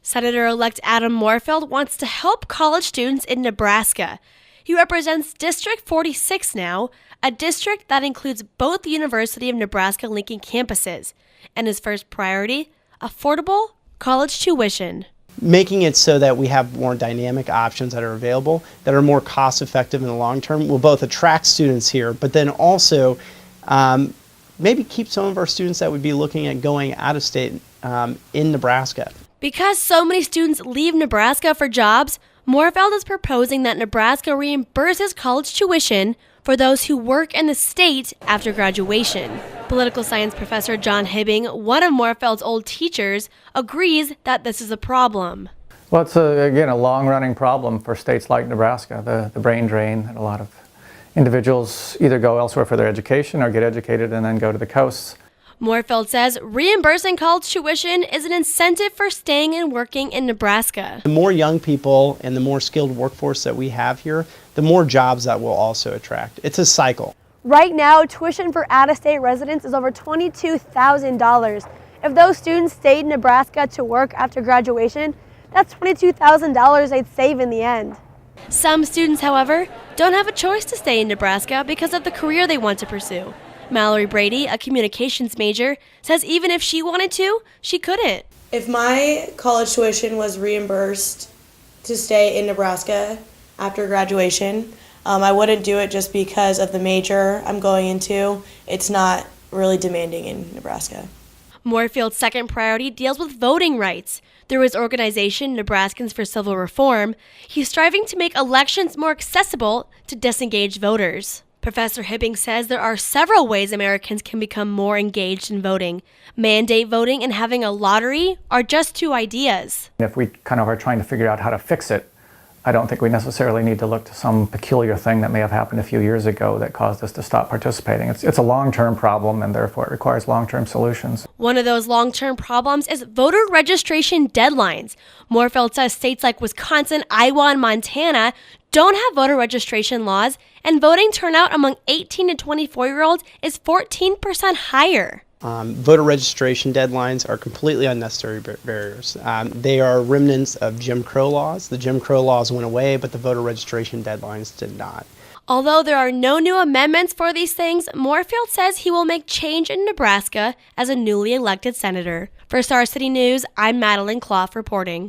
Senator-elect Adam Morfeld wants to help college students in Nebraska. He represents District 46 now, a district that includes both the University of Nebraska-Lincoln campuses, and his first priority, affordable college tuition. Making it so that we have more dynamic options that are available, that are more cost-effective in the long term, will both attract students here, but then also maybe keep some of our students that would be looking at going out of state in Nebraska. Because so many students leave Nebraska for jobs, Morfeld is proposing that Nebraska reimburses college tuition for those who work in the state after graduation. Political science professor John Hibbing, one of Morfeld's old teachers, agrees that this is a problem. Well, it's again a long-running problem for states like Nebraska, the brain drain that a lot of individuals either go elsewhere for their education or get educated and then go to the coasts. Morfeld says reimbursing college tuition is an incentive for staying and working in Nebraska. The more young people and the more skilled workforce that we have here, the more jobs that we'll also attract. It's a cycle. Right now, tuition for out-of-state residents is over $22,000. If those students stayed in Nebraska to work after graduation, that's $22,000 they'd save in the end. Some students, however, don't have a choice to stay in Nebraska because of the career they want to pursue. Mallory Brady, a communications major, says even if she wanted to, she couldn't. If my college tuition was reimbursed to stay in Nebraska after graduation, I wouldn't do it just because of the major I'm going into. It's not really demanding in Nebraska. Morfeld's second priority deals with voting rights. Through his organization, Nebraskans for Civil Reform, he's striving to make elections more accessible to disengaged voters. Professor Hibbing says there are several ways Americans can become more engaged in voting. Mandate voting and having a lottery are just two ideas. If we kind of are trying to figure out how to fix it, I don't think we necessarily need to look to some peculiar thing that may have happened a few years ago that caused us to stop participating. It's a long-term problem, and therefore it requires long-term solutions. One of those long-term problems is voter registration deadlines. Morfeld says states like Wisconsin, Iowa, and Montana don't have voter registration laws, and voting turnout among 18 to 24-year-olds is 14% higher. Voter registration deadlines are completely unnecessary barriers. They are remnants of Jim Crow laws. The Jim Crow laws went away, but the voter registration deadlines did not. Although there are no new amendments for these things, Morfeld says he will make change in Nebraska as a newly elected senator. For Star City News, I'm Madeline Clauff reporting.